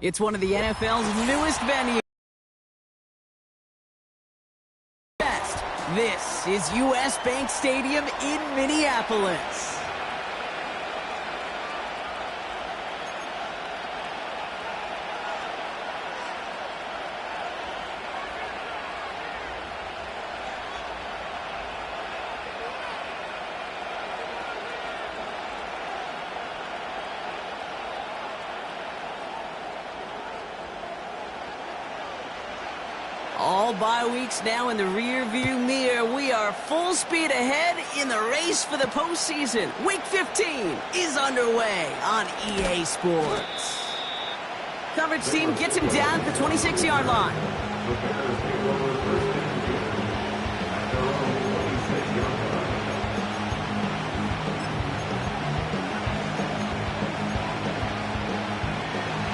It's one of the NFL's newest venues. This is U.S. Bank Stadium in Minneapolis. All bye weeks now in the rear-view mirror. We are full speed ahead in the race for the postseason. Week 15 is underway on EA Sports. Coverage team gets him down at the 26-yard line.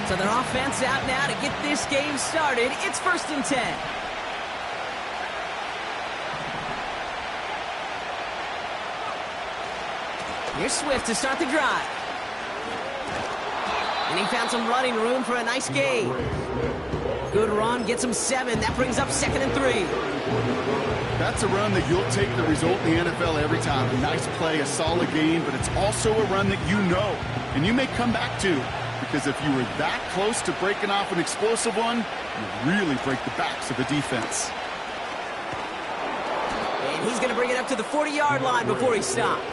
So their offense out now to get this game started. It's 1st and 10. Here's Swift to start the drive. And he found some running room for a nice gain. Good run, gets him 7. That brings up 2nd and 3. That's a run that you'll take the result in the NFL every time. A nice play, a solid gain, but it's also a run that you know, and you may come back to. Because if you were that close to breaking off an explosive one, you really break the backs of the defense. And he's going to bring it up to the 40-yard line before he stopped.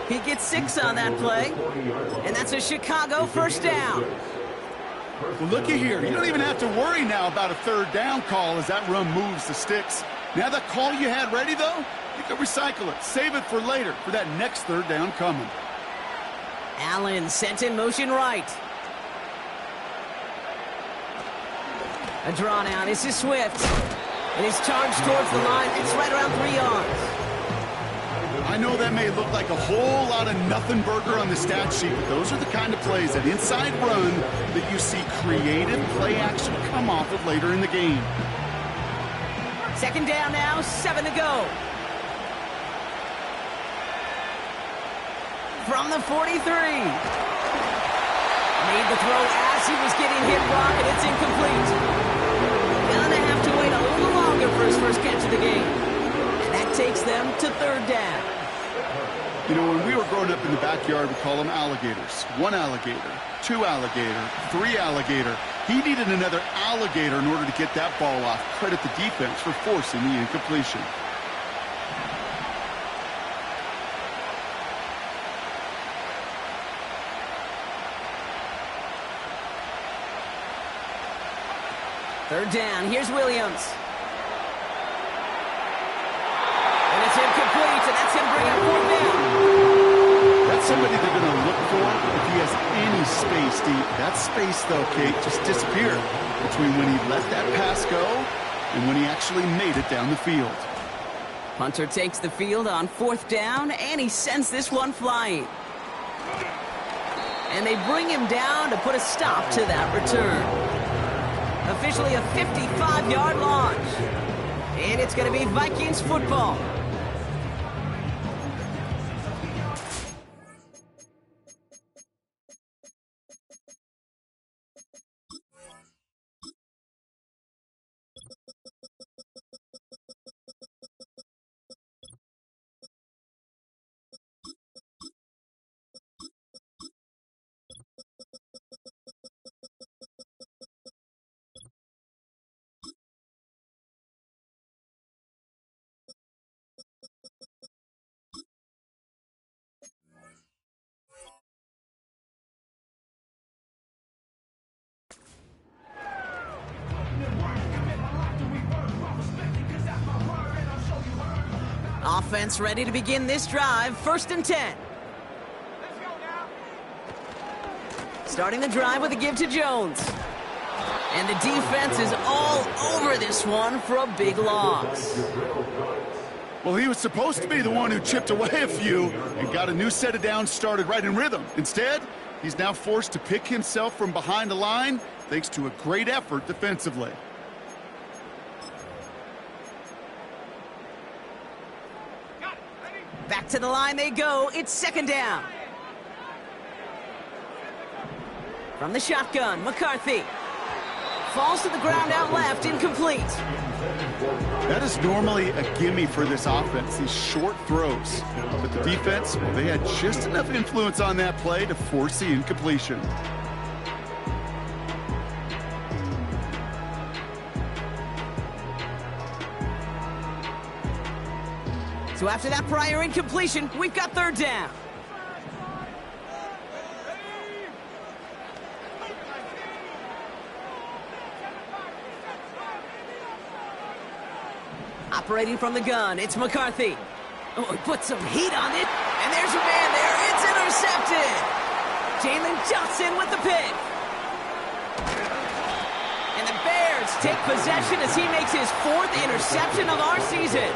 He gets 6 on that play, and that's a Chicago 1st down. Well, looky here. You don't even have to worry now about a 3rd down call as that run moves the sticks. Now that call you had ready, though, you can recycle it. Save it for later for that next 3rd down coming. Allen sent in motion right. A draw now. This is Swift. And he's charged towards the line. It's right around 3 yards. I know that may look like a whole lot of nothing burger on the stat sheet, but those are the kind of plays, that inside run, that you see creative play action come off of later in the game. 2nd down now, 7 to go. From the 43. Made the throw as he was getting hit, Brock, and it's incomplete. Gonna have to wait a little longer for his first catch of the game. And that takes them to 3rd down. You know, when we were growing up in the backyard, we call them alligators. 1 alligator, 2 alligator, 3 alligator. He needed another alligator in order to get that ball off. Credit the defense for forcing the incompletion. Third down, here's Williams. And it's incomplete, and that's him bringing 4th down. That's somebody they're going to look for if he has any space deep. That space, though, Kate, just disappeared between when he let that pass go and when he actually made it down the field. Punter takes the field on 4th down, and he sends this one flying. And they bring him down to put a stop to that return. Officially a 55-yard launch. And it's going to be Vikings football. Offense ready to begin this drive. 1st and 10. Starting the drive with a give to Jones. And the defense is all over this one for a big loss. Well, he was supposed to be the one who chipped away a few and got a new set of downs started right in rhythm. Instead, he's now forced to pick himself from behind the line thanks to a great effort defensively. Back to the line they go. It's 2nd down. From the shotgun, McCarthy. Falls to the ground out left, incomplete. That is normally a gimme for this offense, these short throws. But the defense, well, they had just enough influence on that play to force the incompletion. So after that prior incompletion, we've got third down. Operating from the gun, it's McCarthy. Oh, he put some heat on it, and there's your man there. It's intercepted. Jalen Johnson with the pick. And the Bears take possession as he makes his 4th interception of our season.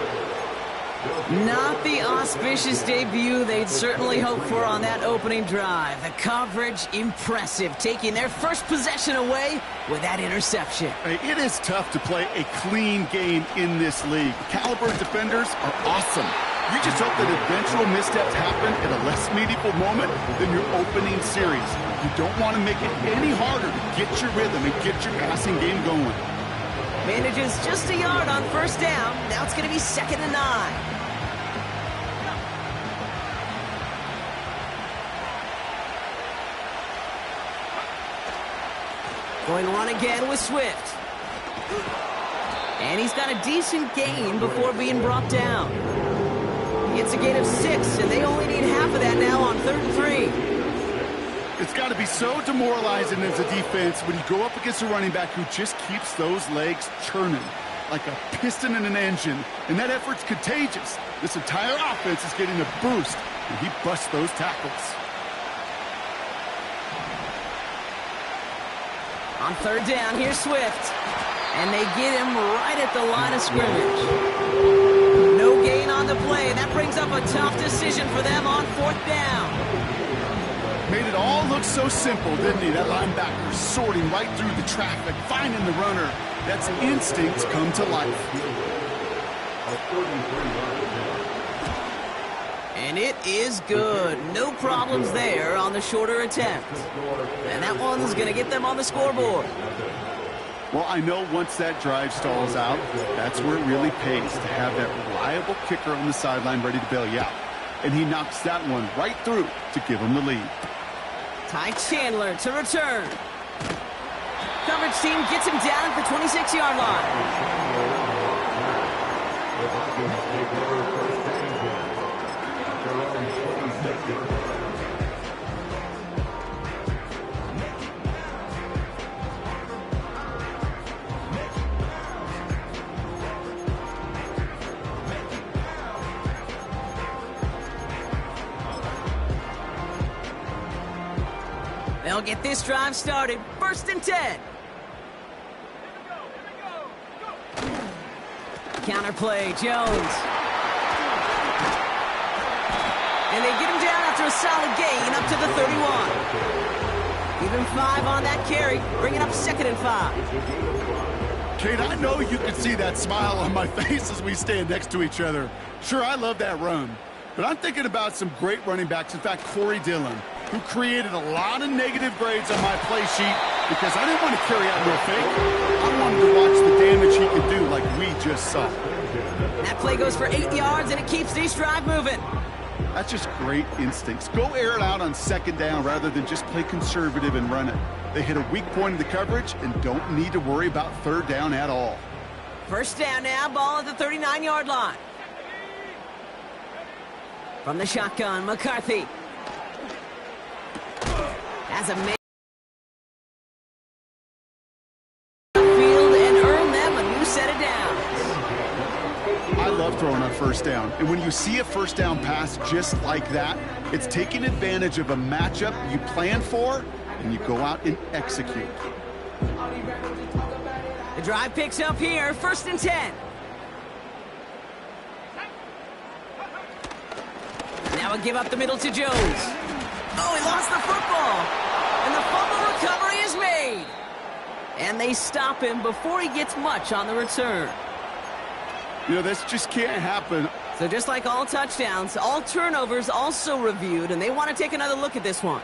Not the auspicious debut they'd certainly hoped for on that opening drive. The coverage, impressive, taking their first possession away with that interception. It is tough to play a clean game in this league. Caliber defenders are awesome. You just hope that eventual missteps happen at a less meaningful moment than your opening series. You don't want to make it any harder to get your rhythm and get your passing game going. Manages just a yard on first down. Now it's going to be 2nd and 9. Going to run again with Swift. And he's got a decent gain before being brought down. It's a gain of 6, and they only need half of that now on 3rd and 3. It's got to be so demoralizing as a defense when you go up against a running back who just keeps those legs churning like a piston in an engine. And that effort's contagious. This entire offense is getting a boost, and he busts those tackles. On 3rd down, here's Swift. And they get him right at the line of scrimmage. No gain on the play, and that brings up a tough decision for them on 4th down. Made it all look so simple, didn't he? That linebacker sorting right through the traffic, finding the runner. That's instincts come to life. And it is good. No problems there on the shorter attempt. And that one's going to get them on the scoreboard. Well, I know once that drive stalls out, that's where it really pays to have that reliable kicker on the sideline ready to bail you out. And he knocks that one right through to give him the lead. Ty Chandler to return. Coverage team gets him down at the 26-yard line. They'll get this drive started. 1st and 10. Counter play, Jones. And they get him down after a solid gain up to the 31. Even 5 on that carry, bringing up 2nd and 5. Kate, I know you can see that smile on my face as we stand next to each other. Sure, I love that run. But I'm thinking about some great running backs. In fact, Corey Dillon, who created a lot of negative grades on my play sheet because I didn't want to carry out no fake. I wanted to watch the damage he could do like we just saw. That play goes for 8 yards, and it keeps this drive moving. That's just great instincts. Go air it out on 2nd down rather than just play conservative and run it. They hit a weak point in the coverage and don't need to worry about 3rd down at all. 1st down now, ball at the 39-yard line. From the shotgun, McCarthy. As a man field and earn them a new set of downs. I love throwing on 1st down. And when you see a 1st down pass just like that, it's taking advantage of a matchup you plan for, and you go out and execute. The drive picks up here, 1st and 10. Now a give up the middle to Jones. Oh, he lost the football. And the fumble recovery is made. And they stop him before he gets much on the return. You know, this just can't happen. So just like all touchdowns, all turnovers also reviewed, and they want to take another look at this one.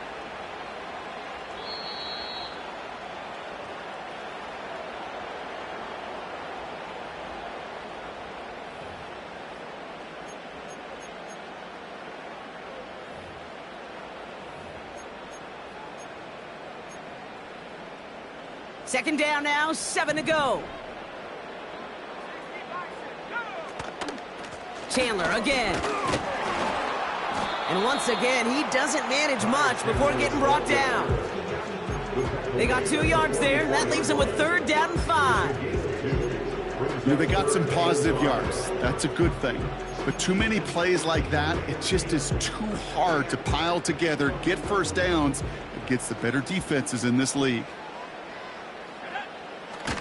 Second down now, 7 to go. Chandler again. And once again, he doesn't manage much before getting brought down. They got 2 yards there. That leaves them with 3rd down and 5. You know, they got some positive yards. That's a good thing. But too many plays like that, it just is too hard to pile together, get first downs, against the better defenses in this league.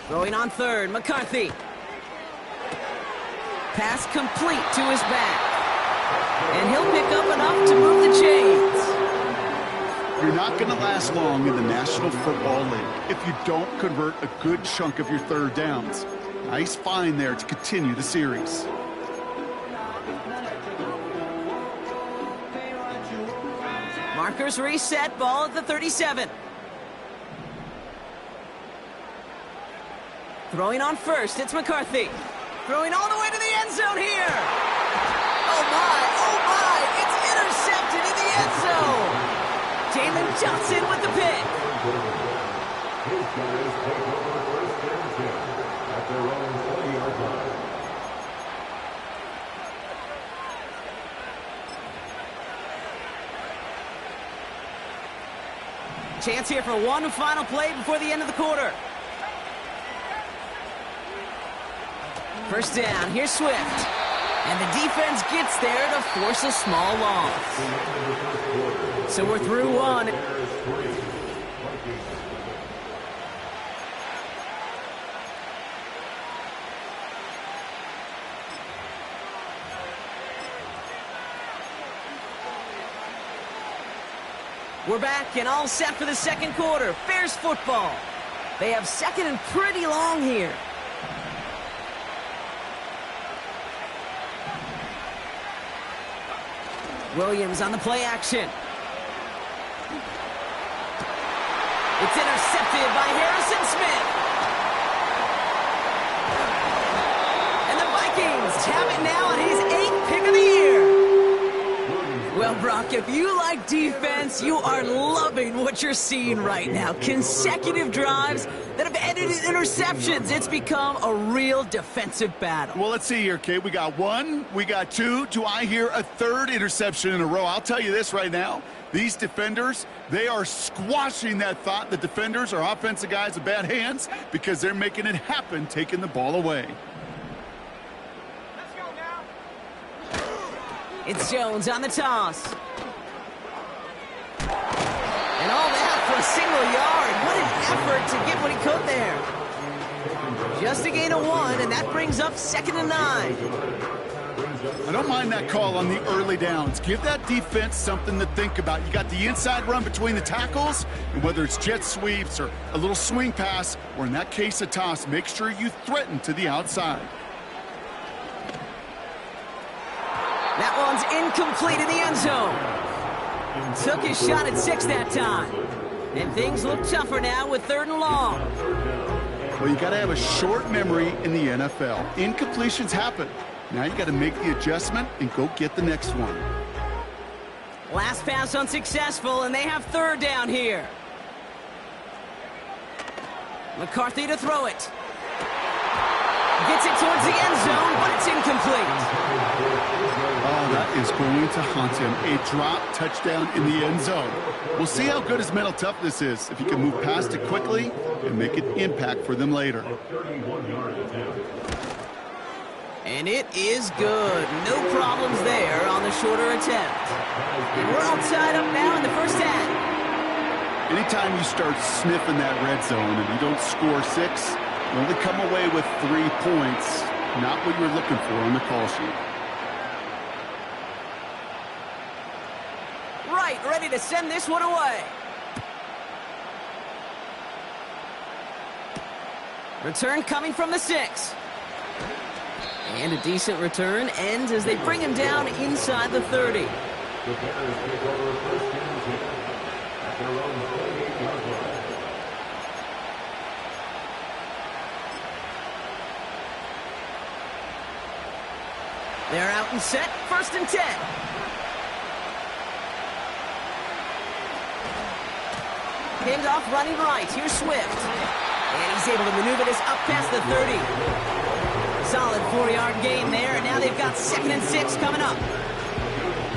Throwing on 3rd, McCarthy. Pass complete to his back. And he'll pick up enough to move the chains. You're not going to last long in the National Football League if you don't convert a good chunk of your 3rd downs. Nice find there to continue the series. Markers reset, ball at the 37. Throwing on 1st, it's McCarthy. Throwing all the way to the end zone here. Oh my, it's intercepted in the end zone. Jalen Johnson with the pick. His guys take over 1st and 10 at their own 40-yard line. Chance here for one final play before the end of the quarter. First down, here's Swift. And the defense gets there to force a small loss. So we're through one. We're back and all set for the second quarter. Bears football. They have 2nd and pretty long here. Williams on the play action. It's intercepted by Harrison Smith. And the Vikings have it now on his 8th pick of the year. Well, Brock, if you like defense, you are loving what you're seeing right now. Consecutive drives that have ended in interceptions. It's become a real defensive battle. Well, let's see here, Kate. We got 1, we got 2. Do I hear a 3rd interception in a row? I'll tell you this right now. These defenders, they are squashing that thought. The defenders are offensive guys with bad hands because they're making it happen, taking the ball away. It's Jones on the toss. And all that for a single yard. What an effort to get what he could there. Just a gain of 1, and that brings up 2nd and 9. I don't mind that call on the early downs. Give that defense something to think about. You got the inside run between the tackles, and whether it's jet sweeps or a little swing pass, or in that case a toss, make sure you threaten to the outside. That one's incomplete in the end zone. Took his shot at 6 that time. And things look tougher now with 3rd and long. Well, you got to have a short memory in the NFL. Incompletions happen. Now you got to make the adjustment and go get the next one. Last pass unsuccessful, and they have 3rd down here. McCarthy to throw it. Gets it towards the end zone, but it's incomplete. Oh, that is going to haunt him. A drop touchdown in the end zone. We'll see how good his mental toughness is, if he can move past it quickly and make an impact for them later. And it is good. No problems there on the shorter attempt. And we're all tied up now in the first half. Anytime you start sniffing that red zone and you don't score 6, you only come away with 3 points. Not what you were looking for on the call sheet. Right, ready to send this one away. Return coming from the 6. And a decent return ends as they bring him down inside the 30. The Bears take over 1st and 10 at their own 28-yard line. They're out and set, 1st and 10. Hand off running right, here's Swift. And he's able to maneuver this up past the 30. Solid 4-yard gain there, and now they've got 2nd and 6 coming up.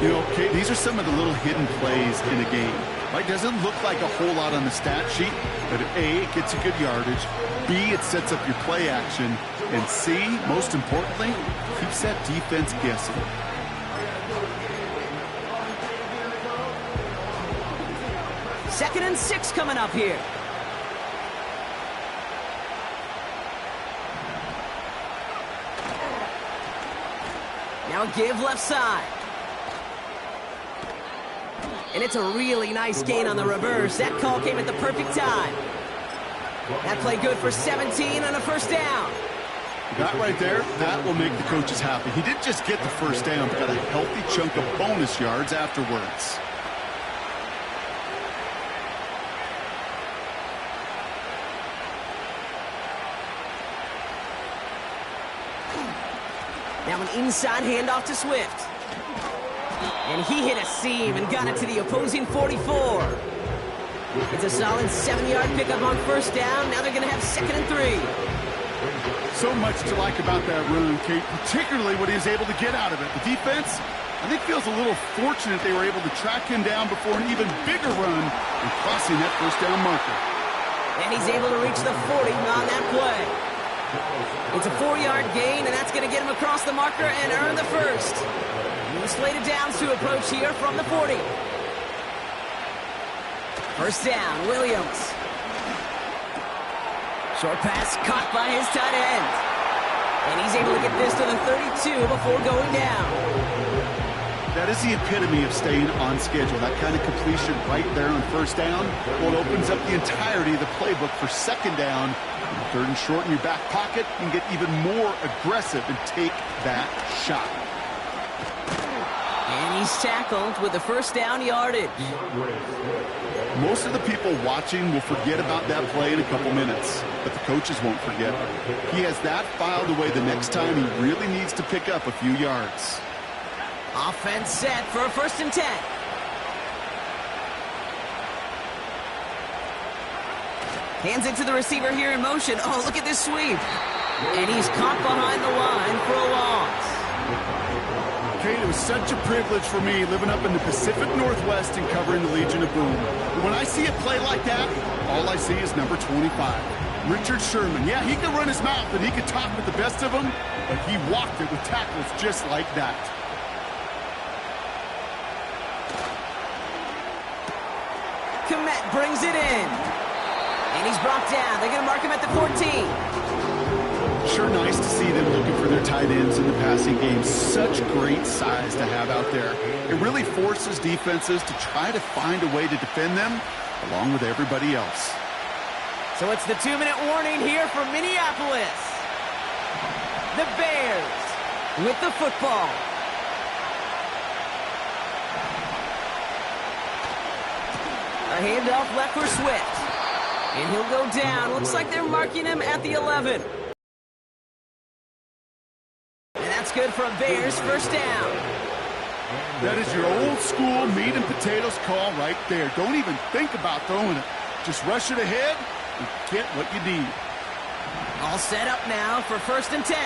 You know, Kate, these are some of the little hidden plays in a game. Right? Doesn't look like a whole lot on the stat sheet, but A, it gets you good yardage. B, it sets up your play action. And C, most importantly, keeps that defense guessing. Second and 6 coming up here. Now give left side. And it's a really nice gain on the reverse. That call came at the perfect time. That play good for 17 on a first down. That right there, that will make the coaches happy. He didn't just get the first down, but got a healthy chunk of bonus yards afterwards. Now an inside handoff to Swift. And he hit a seam and got it to the opposing 44. It's a solid 7-yard pickup on first down. Now they're going to have 2nd and 3. So much to like about that run, Kate, particularly what he was able to get out of it. The defense, I think, feels a little fortunate they were able to track him down before an even bigger run and crossing that first down marker. And he's able to reach the 40 on that play. It's a 4-yard gain, and that's going to get him across the marker and earn the first. New slated downs to approach here from the 40. First down, Williams. Short pass caught by his tight end. And he's able to get this to the 32 before going down. That is the epitome of staying on schedule. That kind of completion right there on first down. Well, it opens up the entirety of the playbook for second down. 3rd and short in your back pocket, and get even more aggressive and take that shot. And he's tackled with the first down yardage. Most of the people watching will forget about that play in a couple minutes, but the coaches won't forget. He has that filed away the next time he really needs to pick up a few yards. Offense set for a 1st and 10. Hands it to the receiver here in motion. Oh, look at this sweep. And he's caught behind the line for a loss. Kate, it was such a privilege for me living up in the Pacific Northwest and covering the Legion of Boom. But when I see a play like that, all I see is number 25. Richard Sherman. Yeah, he could run his mouth and he could talk with the best of them, but he walked it with tackles just like that. Komet brings it in. And he's brought down. They're going to mark him at the 14. Sure nice to see them looking for their tight ends in the passing game. Such great size to have out there. It really forces defenses to try to find a way to defend them along with everybody else. So it's the 2-minute warning here for Minneapolis. The Bears with the football. A handoff left for Swift. And he'll go down. Looks like they're marking him at the 11. And that's good for a Bears first down. That is your old school meat and potatoes call right there. Don't even think about throwing it. Just rush it ahead and get what you need. All set up now for 1st and 10.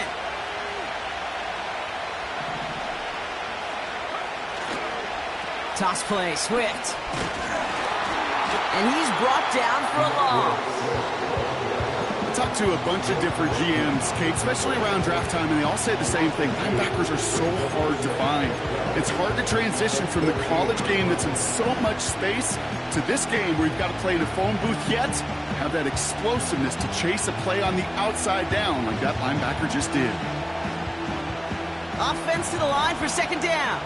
Toss play, Swift. And he's brought down for a loss. I talked to a bunch of different GMs, Kate, especially around draft time, and they all say the same thing. Linebackers are so hard to find. It's hard to transition from the college game that's in so much space to this game where you've got to play in a phone booth, yet have that explosiveness to chase a play on the outside down like that linebacker just did. Offense to the line for 2nd down.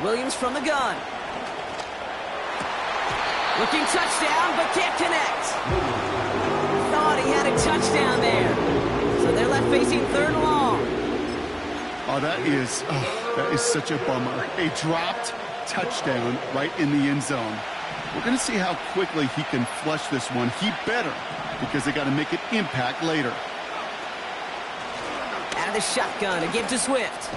Williams from the gun. Looking touchdown, but can't connect. Thought he had a touchdown there. So they're left facing 3rd and long. Oh, that is such a bummer. A dropped touchdown right in the end zone. We're going to see how quickly he can flush this one. He better, because they got to make an impact later. Out of the shotgun, a give to Swift.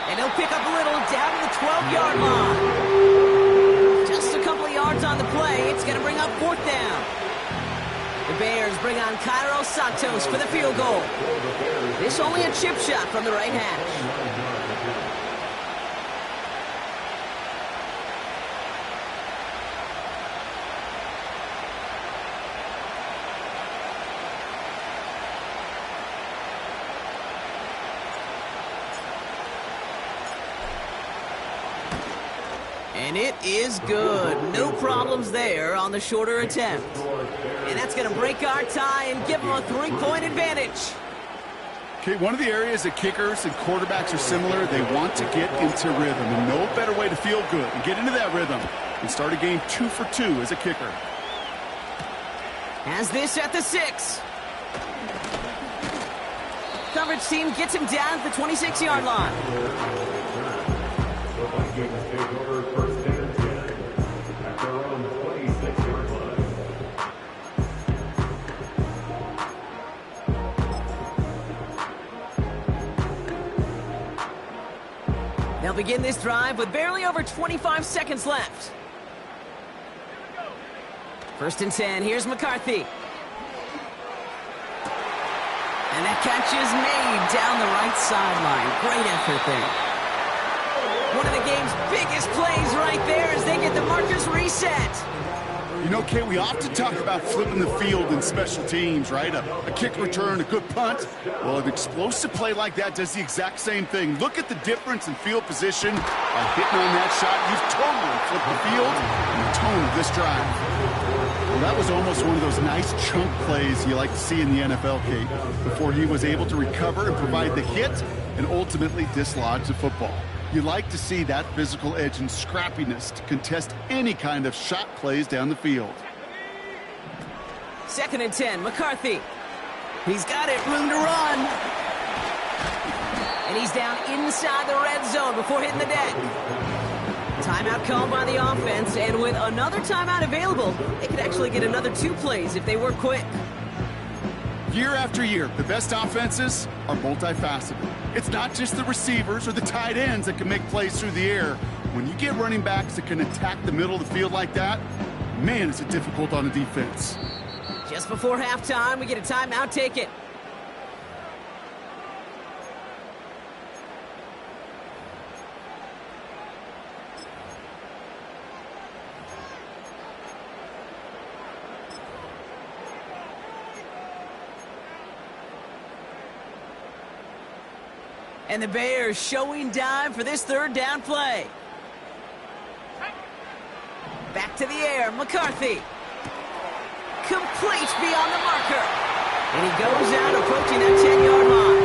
And he'll pick up a little down to the 12-yard line. Just a couple of yards on the play. It's going to bring up 4th down. The Bears bring on Cairo Santos for the field goal. This only a chip shot from the right hash. And it is good. No problems there on the shorter attempt. And that's going to break our tie and give them a 3-point advantage. Okay, one of the areas that kickers and quarterbacks are similar, they want to get into rhythm. And no better way to feel good and get into that rhythm and start a game 2 for 2 as a kicker. Has this at the 6. Coverage team gets him down at the 26-yard line. They'll begin this drive with barely over 25 seconds left. 1st and 10. Here's McCarthy. And that catch is made down the right sideline. Great effort there. One of the game's biggest plays right there as they get the markers reset. You know, Kay, we often talk about flipping the field in special teams, right? A kick return, a good punt. Well, an explosive play like that does the exact same thing. Look at the difference in field position by hitting on that shot. You've totally flipped the field and the tone of this drive. Well, that was almost one of those nice chunk plays you like to see in the NFL, Kate, before he was able to recover and provide the hit and ultimately dislodge the football. You like to see that physical edge and scrappiness to contest any kind of shot plays down the field. 2nd and 10, McCarthy. He's got it, room to run. And he's down inside the red zone before hitting the deck. Timeout called by the offense, and with another timeout available, they could actually get another 2 plays if they work quick. Year after year, the best offenses are multifaceted. It's not just the receivers or the tight ends that can make plays through the air. When you get running backs that can attack the middle of the field like that, man, is it difficult on the defense. Just before halftime, we get a timeout taken. And the Bears showing dive for this 3rd down play. Back to the air, McCarthy. Complete beyond the marker. And he goes out approaching that 10-yard line.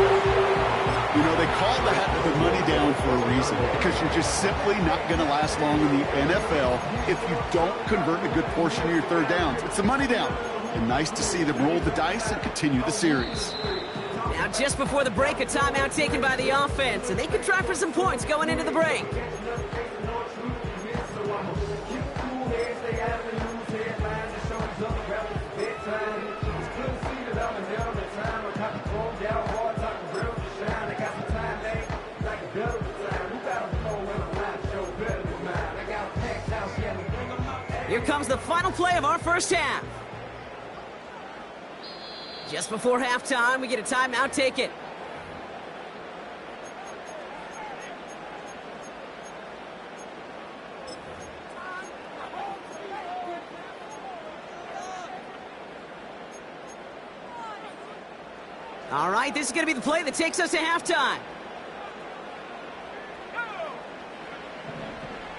You know, they call that the money down for a reason, because you're just simply not going to last long in the NFL if you don't convert a good portion of your 3rd downs. It's the money down. And nice to see them roll the dice and continue the series. Now, just before the break, a timeout taken by the offense, and they can try for some points going into the break. Here comes the final play of our 1st half. Just before halftime, we get a timeout taken. All right, this is going to be the play that takes us to halftime.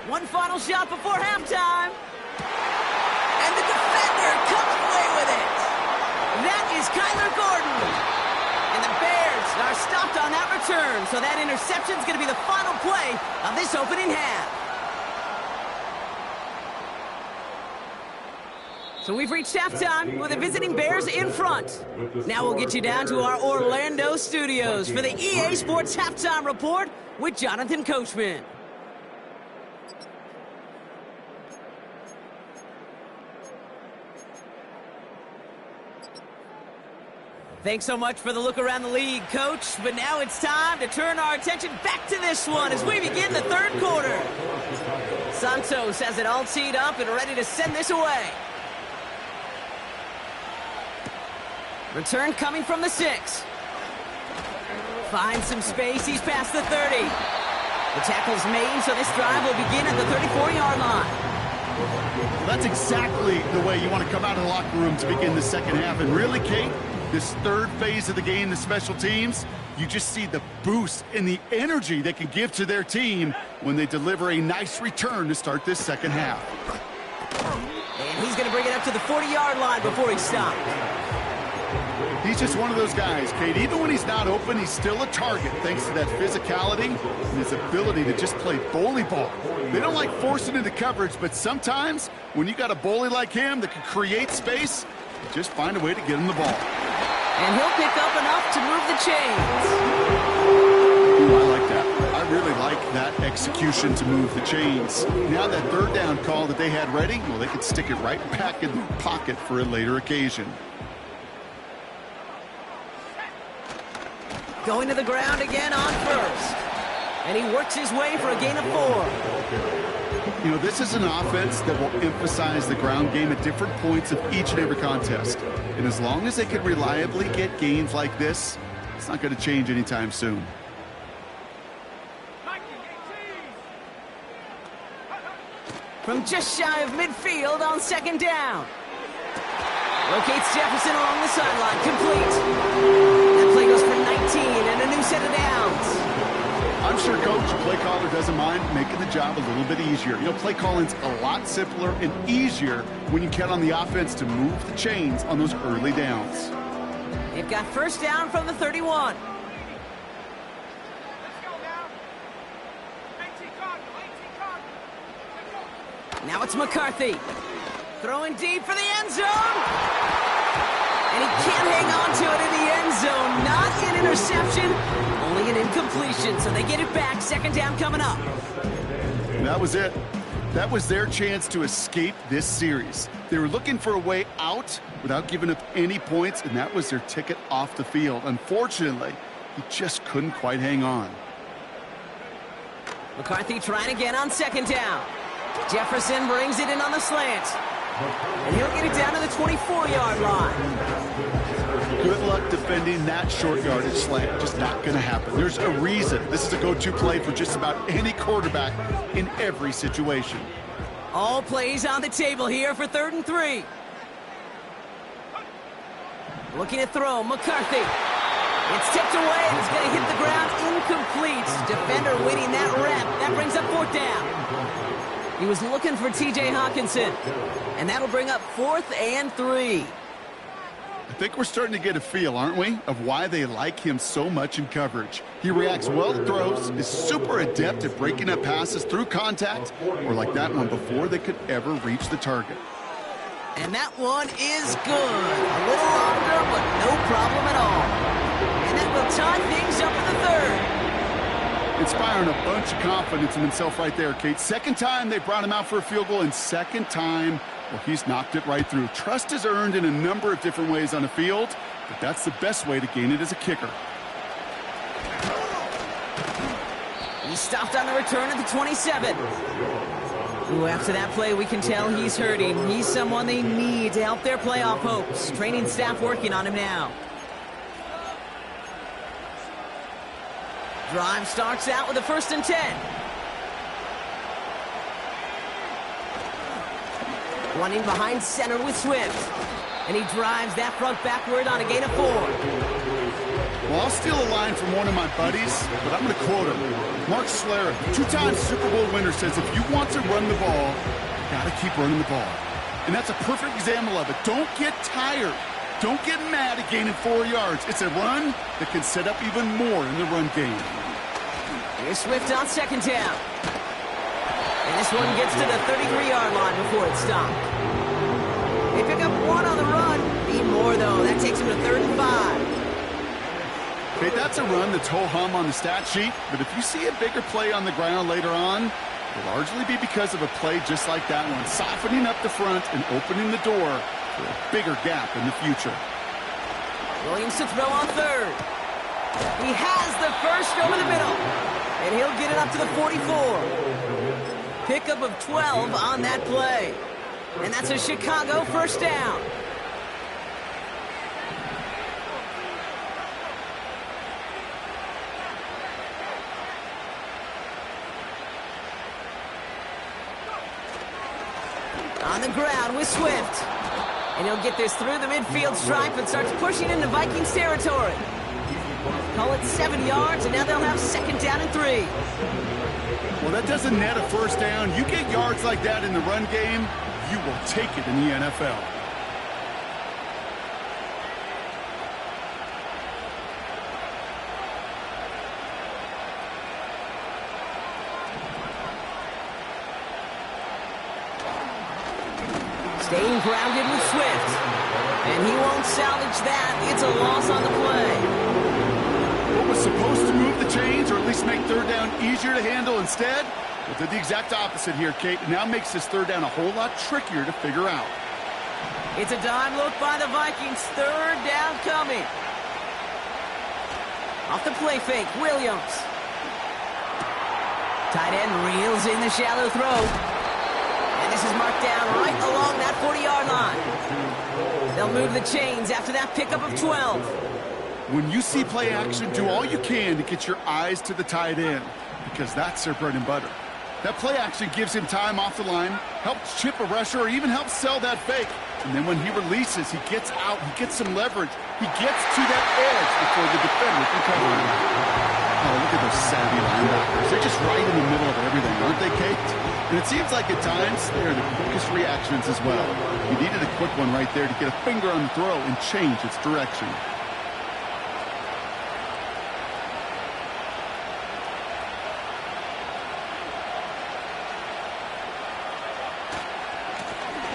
One final shot before halftime. And the defender comes away with it. That is Kyler Gordon. And the Bears are stopped on that return, so that interception is going to be the final play of this opening half. So we've reached halftime with the visiting Bears in front. Now we'll get you down to our Orlando studios for the EA Sports Halftime Report with Jonathan Coachman. Thanks so much for the look around the league, Coach. But now it's time to turn our attention back to this one as we begin the third quarter. Santos has it all teed up and ready to send this away. Return coming from the 6. Finds some space. He's past the 30. The tackle's made, so this drive will begin at the 34-yard line. Well, that's exactly the way you want to come out of the locker room to begin the second half. And really, Kate, this third phase of the game, the special teams, you just see the boost and the energy they can give to their team when they deliver a nice return to start this second half. And he's going to bring it up to the 40-yard line before he's stopped. He's just one of those guys, Kate. Even when he's not open, he's still a target thanks to that physicality and his ability to just play bully ball. They don't like forcing into coverage, but sometimes when you got a bully like him that can create space, just find a way to get him the ball. And he'll pick up enough to move the chains. Ooh, I like that. I really like that execution to move the chains. Now that third down call that they had ready, well, they could stick it right back in their pocket for a later occasion. Going to the ground again on first. And he works his way for a gain of 4. You know, this is an offense that will emphasize the ground game at different points of each and every contest. And as long as they can reliably get gains like this, it's not going to change anytime soon. From just shy of midfield on second down. Locates Jefferson along the sideline. Complete. That play goes for 19 and a new set of downs. I'm sure Coach, play caller, doesn't mind making the job a little bit easier. You know, play calling's a lot simpler and easier when you count on the offense to move the chains on those early downs. They've got first down from the 31. Now it's McCarthy. Throwing deep for the end zone. And he can't hang on to it in the end zone. Not an interception, only an incompletion. So they get it back. Second down coming up. That was it. That was their chance to escape this series. They were looking for a way out without giving up any points, and that was their ticket off the field. Unfortunately, he just couldn't quite hang on. McCarthy trying again on second down. Jefferson brings it in on the slant. And he'll get it down to the 24-yard line. Good luck defending that short yardage slant. Just not going to happen. There's a reason this is a go-to play for just about any quarterback in every situation. All plays on the table here for 3rd and 3. Looking to throw, McCarthy. It's tipped away, and it's going to hit the ground incomplete. Defender winning that rep. That brings up 4th down. He was looking for T.J. Hawkinson, and that'll bring up 4th and 3. I think we're starting to get a feel, aren't we, of why they like him so much in coverage. He reacts well to throws, is super adept at breaking up passes through contact, or like that one before they could ever reach the target. And that one is good. A little longer, but no problem at all. And that will tie things up in the 3rd. Inspiring a bunch of confidence in himself right there, Kate. Second time they brought him out for a field goal, and second time, well, he's knocked it right through. Trust is earned in a number of different ways on the field, but that's the best way to gain it as a kicker. He stopped on the return at the 27. Ooh, after that play, we can tell he's hurting. He's someone they need to help their playoff hopes. Training staff working on him now. Drive starts out with a 1st and 10. Running behind center with Swift. And he drives that front backward on a gain of 4. Well, I'll steal a line from one of my buddies, but I'm going to quote him. Mark Schlereth, 2-time Super Bowl winner, says if you want to run the ball, you got to keep running the ball. And that's a perfect example of it. Don't get tired. Don't get mad at gaining 4 yards. It's a run that can set up even more in the run game. Here's Swift on second down. And this one gets to the 33-yard line before it's stopped. They pick up 1 on the run. Need more, though. That takes them to 3rd and 5. Okay, that's a run that's ho-hum on the stat sheet, but if you see a bigger play on the ground later on, it'll largely be because of a play just like that one, softening up the front and opening the door for a bigger gap in the future. Williams to throw on third. He has the first over the middle. And he'll get it up to the 44. Pickup of 12 on that play. And that's a Chicago first down. On the ground with Swift. And he'll get this through the midfield stripe and starts pushing into Vikings territory. Call it 7 yards, and now they'll have second down and 3. Well, that doesn't net a first down. You get yards like that in the run game, you will take it in the NFL. Staying grounded with Swift. And he won't salvage that. It's a loss on the play. What was supposed to move the chains, or at least make third down easier to handle instead, well, did the exact opposite here, Kate. It now makes this third down a whole lot trickier to figure out. It's a dime look by the Vikings. Third down coming. Off the play fake, Williams. Tight end reels in the shallow throw. And this is marked down right along that 40-yard line. They'll move the chains after that pickup of 12. When you see play action, do all you can to get your eyes to the tight end, because that's their bread and butter. That play action gives him time off the line, helps chip a rusher, or even helps sell that fake. And then when he releases, he gets out, he gets some leverage. He gets to that edge before the defender can cover him. Oh, look at those savvy linebackers. They're just right in the middle of everything, aren't they, Kate? And it seems like at times they're the quickest reactions as well. You needed a quick one right there to get a finger on the throw and change its direction.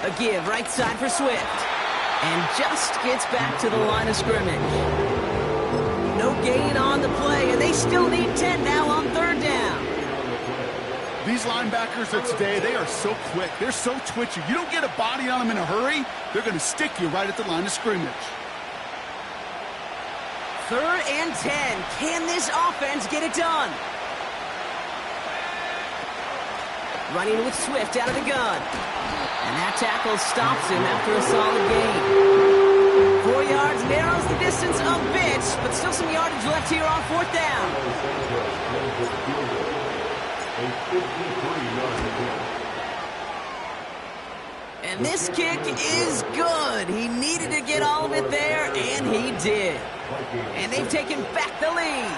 A give right side for Swift. And just gets back to the line of scrimmage. No gain on the play, and they still need 10 now on third down. These linebackers of today, they are so quick. They're so twitchy. You don't get a body on them in a hurry, they're going to stick you right at the line of scrimmage. Third and 10. Can this offense get it done? Running with Swift out of the gun. And that tackle stops him after a solid gain. 4 yards narrows the distance a bit, but still some yardage left here on fourth down. And this kick is good. He needed to get all of it there, and he did. And they've taken back the lead.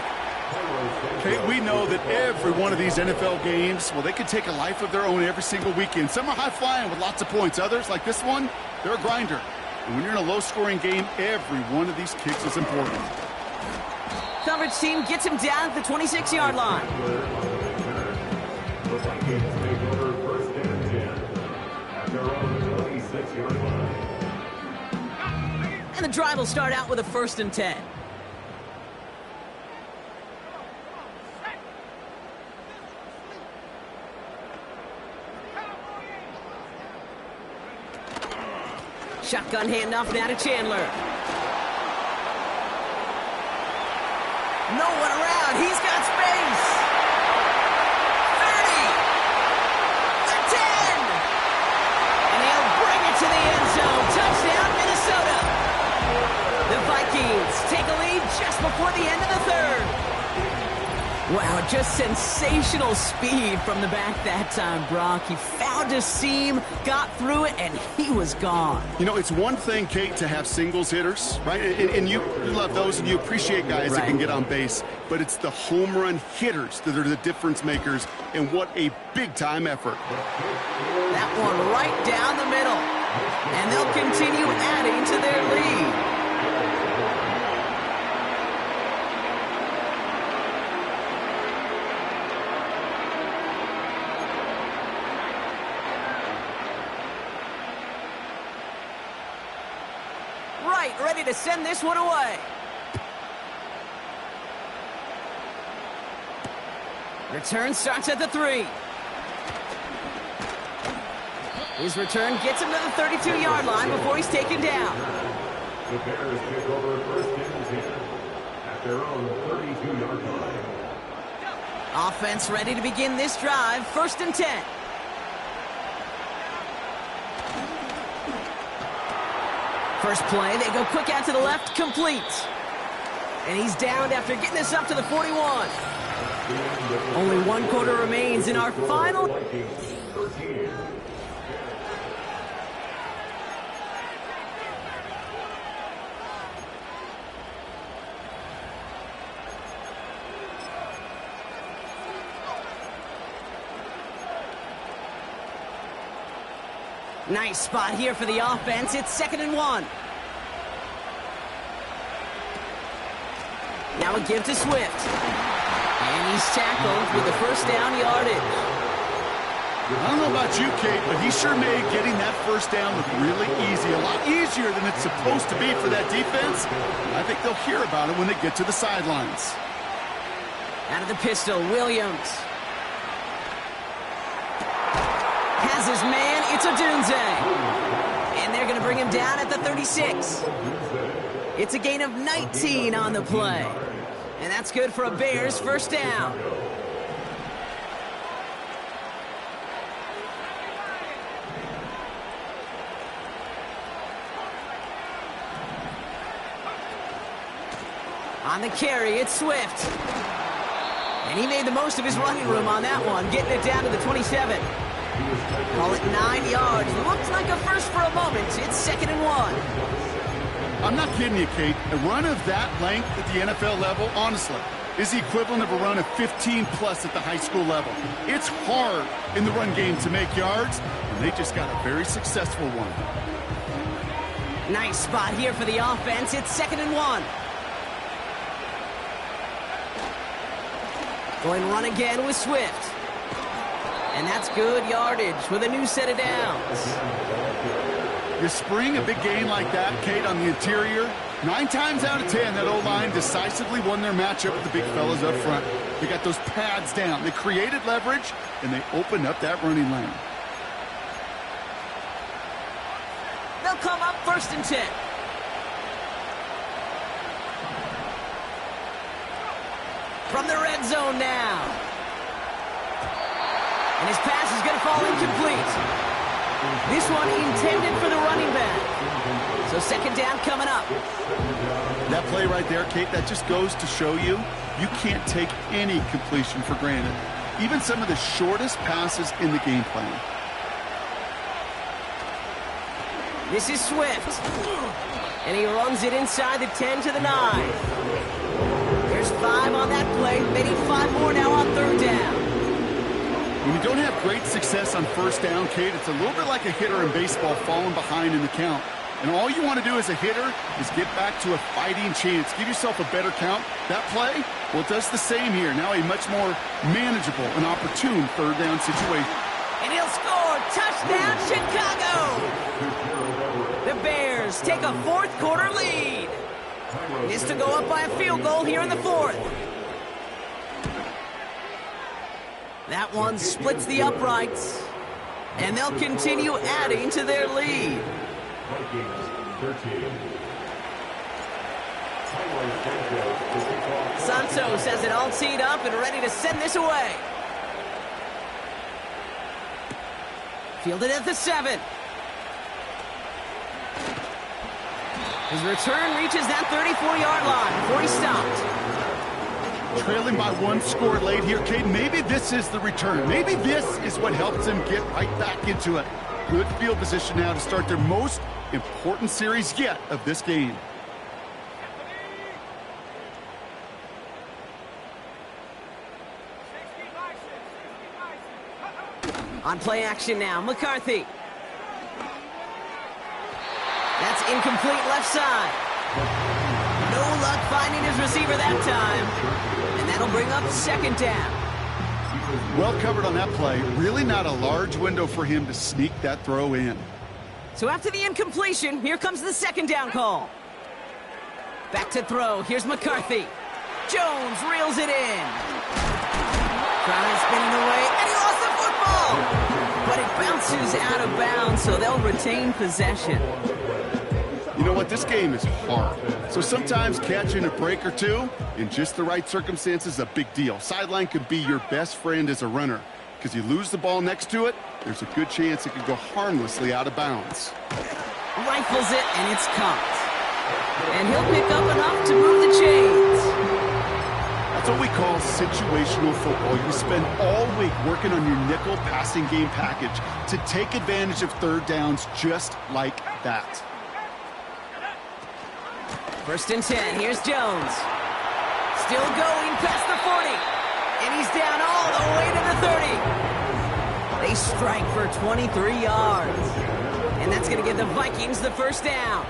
Kate, we know that every one of these NFL games, well, they can take a life of their own every single weekend. Some are high-flying with lots of points. Others, like this one, they're a grinder. And when you're in a low-scoring game, every one of these kicks is important. Coverage team gets him down at the 26-yard line. The Vikings take over first and 10 at their own 26-yard line. And the drive will start out with a first and 10. Shotgun handoff now to Chandler. No one around. He's got space. 30. The 10. And he'll bring it to the end zone. Touchdown, Minnesota. The Vikings take a lead just before the end of the third. Wow, just sensational speed from the back that time, Brock. He found a seam, got through it, and he was gone. You know, it's one thing, Kate, to have singles hitters, right? And you love those, and you appreciate guys that can get on base. But it's the home run hitters that are the difference makers, and what a big-time effort. That one right down the middle. And they'll continue adding to their lead. Ready to send this one away. Return starts at the 3. His return gets him to the 32-yard line before he's taken down. The Bears take over first and Offense ready to begin this drive. 1st and 10. First play, they go quick out to the left, complete. And he's downed after getting this up to the 41. Only 1 quarter remains in our final. Nice spot here for the offense. It's 2nd and 1. Now a give to Swift. And he's tackled with the first down yardage. I don't know about you, Kate, but he sure made getting that first down look really easy. A lot easier than it's supposed to be for that defense. I think they'll hear about it when they get to the sidelines. Out of the pistol, Williams. Has his man, it's Odunze. And they're going to bring him down at the 36. It's a gain of 19 on the play. And that's good for a Bears first down. On the carry, it's Swift. And he made the most of his running room on that one, getting it down to the 27. Call it 9 yards. Looks like a first for a moment. It's 2nd and 1. I'm not kidding you, Kate. A run of that length at the NFL level, honestly, is the equivalent of a run of 15-plus at the high school level. It's hard in the run game to make yards, and they just got a very successful one. Nice spot here for the offense. It's 2nd and 1. Going run again with Swift. And that's good yardage with a new set of downs. You spring a big game like that, Kate, on the interior, 9 times out of 10, that O-line decisively won their matchup with the big fellas up front. They got those pads down. They created leverage, and they opened up that running lane. They'll come up 1st and 10. From the red zone now. And his pass is going to fall incomplete. This one intended for the running back. So 2nd down coming up. That play right there, Kate, that just goes to show you, you can't take any completion for granted. Even some of the shortest passes in the game plan. This is Swift. And he runs it inside the 10 to the 9. There's 5 on that play. They need 5 more now on 3rd down. When you don't have great success on 1st down, Kate, it's a little bit like a hitter in baseball falling behind in the count. And all you want to do as a hitter is get back to a fighting chance. Give yourself a better count. That play, well, it does the same here. Now a much more manageable and opportune 3rd down situation. And he'll score. Touchdown, Chicago! The Bears take a 4th quarter lead. This to go up by a field goal here in the 4th. That one splits the uprights, and they'll continue adding to their lead. Santos has it all teed up and ready to send this away. Fielded at the 7. His return reaches that 34-yard line before he stopped. Trailing by 1 score late here, Kate. Maybe this is the return. Maybe this is what helps them get right back into it. Good field position now to start their most important series yet of this game. On play action now, McCarthy. That's incomplete left side. No luck finding his receiver that time. And that'll bring up 2nd down. Well covered on that play. Really not a large window for him to sneak that throw in. So after the incompletion, here comes the 2nd down call. Back to throw. Here's McCarthy. Jones reels it in. Crowd is spinning away, and he lost the football. But it bounces out of bounds, so they'll retain possession. You know what? This game is hard. So sometimes catching a break or two in just the right circumstances is a big deal. Sideline could be your best friend as a runner, because you lose the ball next to it, there's a good chance it could go harmlessly out of bounds. Rifles it, and it's caught. And he'll pick up enough to move the chains. That's what we call situational football. You spend all week working on your nickel passing game package to take advantage of third downs just like that. 1st and 10. Here's Jones. Still going past the 40. And he's down all the way to the 30. They strike for 23 yards. And that's going to give the Vikings the 1st down.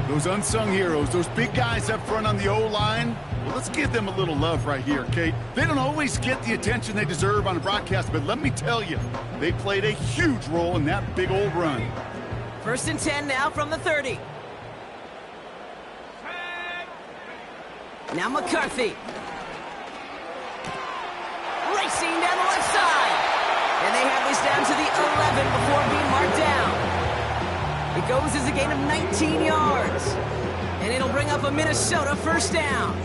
Those unsung heroes, those big guys up front on the O-line, well, let's give them a little love right here, Kate. They don't always get the attention they deserve on a broadcast, but let me tell you, they played a huge role in that big old run. 1st and 10 now from the 30. Now McCarthy. Racing down the left side. And they have this down to the 11 before being marked down. It goes as a gain of 19 yards. And it'll bring up a Minnesota 1st down.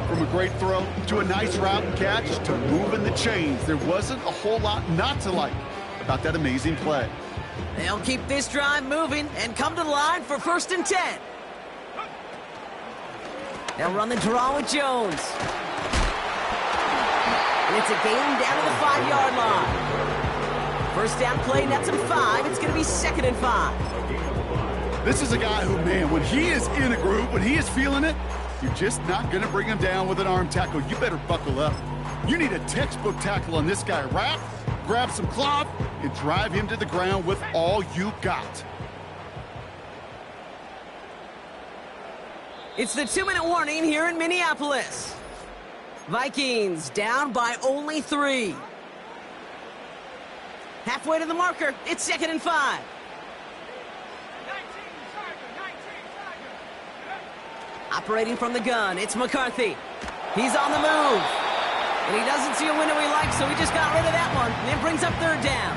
From a great throw to a nice route and catch to moving the chains, there wasn't a whole lot not to like about that amazing play. They'll keep this drive moving and come to the line for 1st and 10. They'll run the draw with Jones. And it's a gain down to the 5-yard line. 1st down play, nets him 5. It's going to be 2nd and 5. This is a guy who, man, when he is in a groove, when he is feeling it, you're just not going to bring him down with an arm tackle. You better buckle up. You need a textbook tackle on this guy. Wrap, grab some cloth, and drive him to the ground with all you got. It's the 2-minute warning here in Minneapolis. Vikings down by only 3. Halfway to the marker. It's 2nd and 5. Operating from the gun, it's McCarthy. He's on the move. And he doesn't see a window he likes, so he just got rid of that one. And it brings up 3rd down.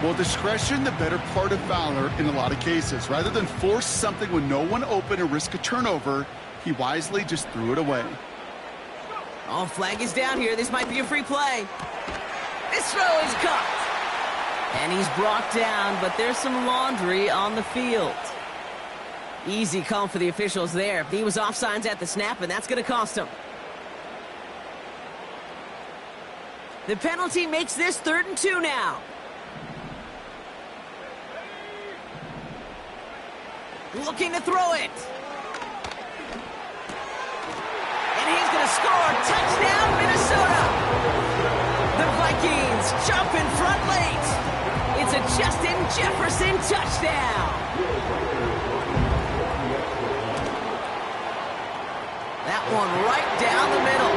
Well, discretion, the better part of valor in a lot of cases. Rather than force something when no one open and risk a turnover, he wisely just threw it away. Oh, flag is down here. This might be a free play. This throw is caught. And he's brought down, but there's some laundry on the field. Easy call for the officials there. He was offsides at the snap, and that's going to cost him. The penalty makes this 3rd and 2 now. Looking to throw it. And he's going to score. Touchdown, Minnesota. The Vikings jump in front late. It's a Justin Jefferson touchdown. That one right down the middle.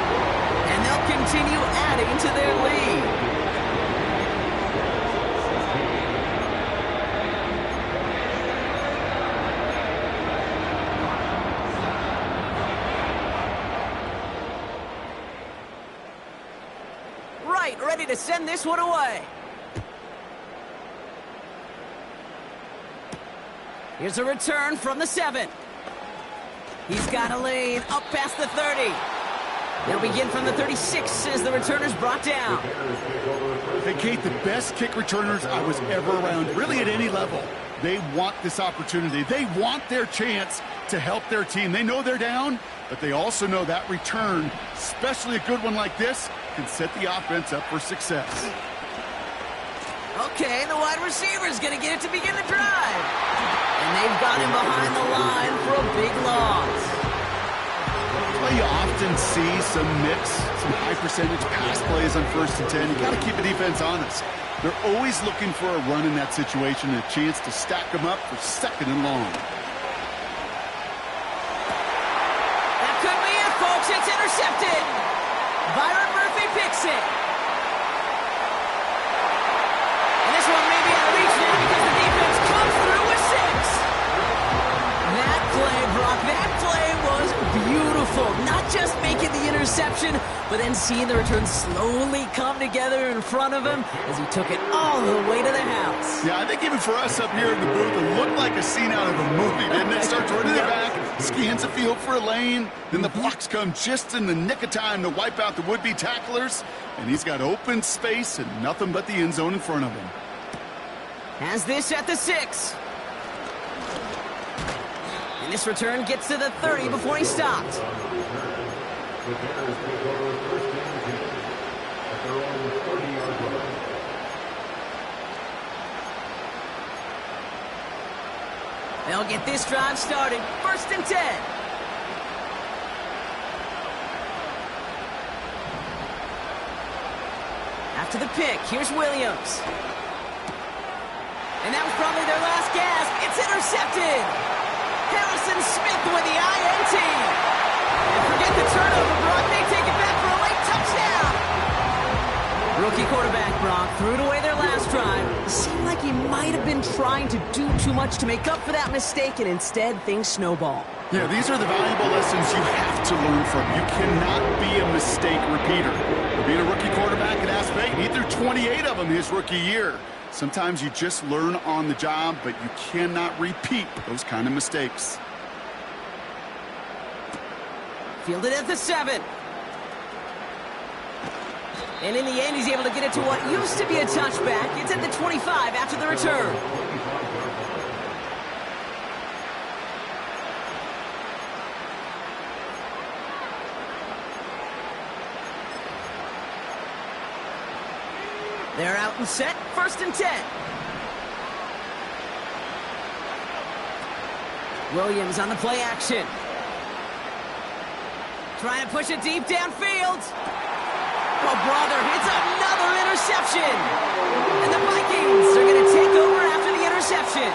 And they'll continue adding to their lead. Right, ready to send this one away. Here's a return from the 7. He's got a lane up past the 30. They'll begin from the 36 as the returner's brought down. Hey, Kate, the best kick returners I was ever around, really at any level, they want this opportunity. They want their chance to help their team. They know they're down, but they also know that return, especially a good one like this, can set the offense up for success. Okay, the wide receiver's going to get it to begin the drive. And they've got him behind the line for a big loss. Well, you often see some mix, some high-percentage pass plays on 1st and 10. You got to keep the defense honest. They're always looking for a run in that situation and a chance to stack them up for 2nd and long. That could be it, folks. It's intercepted. Byron Murphy picks it. And this one may be out of reach now because the defense comes through with 6. That play, Brock, that play was beautiful. Not just making the interception, but then seeing the return slowly come together in front of him as he took it all the way to the house. Yeah, I think even for us up here in the booth, it looked like a scene out of a movie, didn't it? Starts running it back, scans the field for a lane, then the blocks come just in the nick of time to wipe out the would-be tacklers, and he's got open space and nothing but the end zone in front of him. Has this at the 6. And this return gets to the 30 before he stopped. The Bears take over first and 10 at their own 30-yard line. They'll get this drive started. First and 10. After the pick, here's Williams. And that was probably their last gasp. It's intercepted. Harrison Smith with the INT. And forget the turnover, Brock. They take it back for a late touchdown. Rookie quarterback Brock threw it away their last drive. It seemed like he might have been trying to do too much to make up for that mistake, and instead things snowball. Yeah, these are the valuable lessons you have to learn from. You cannot be a mistake repeater. Being a rookie quarterback at App State, he threw 28 of them his rookie year. Sometimes you just learn on the job, but you cannot repeat those kind of mistakes. Fielded at the 7. And in the end, he's able to get it to what used to be a touchback. It's at the 25 after the return. They're out and set, first and 10. Williams on the play action. Trying to push it deep downfield. Oh, brother, it's another interception. And the Vikings are going to take over after the interception.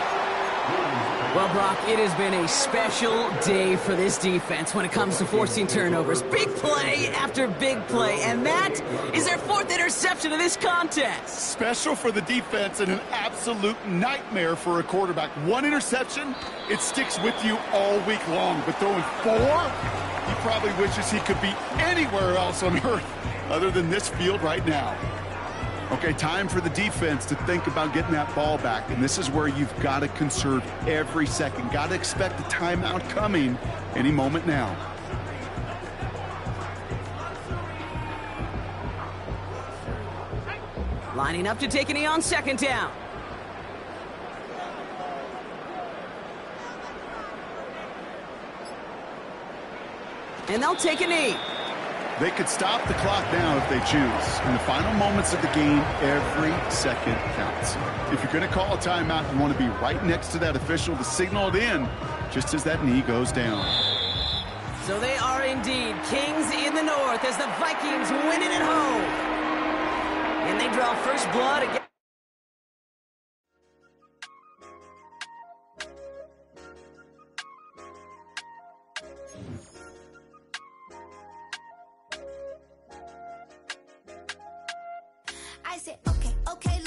Well, Brock, it has been a special day for this defense when it comes to forcing turnovers. Big play after big play, and that is their 4th interception of this contest. Special for the defense and an absolute nightmare for a quarterback. 1 interception, it sticks with you all week long. But throwing 4, he probably wishes he could be anywhere else on earth other than this field right now. Okay, time for the defense to think about getting that ball back, and this is where you've got to conserve every second. Got to expect the timeout coming any moment now. Lining up to take a knee on second down. And they'll take a knee. They could stop the clock now if they choose. In the final moments of the game, every second counts. If you're going to call a timeout, you want to be right next to that official to signal it in just as that knee goes down. So they are indeed kings in the north as the Vikings win it at home. And they draw first blood again. I said, okay, okay,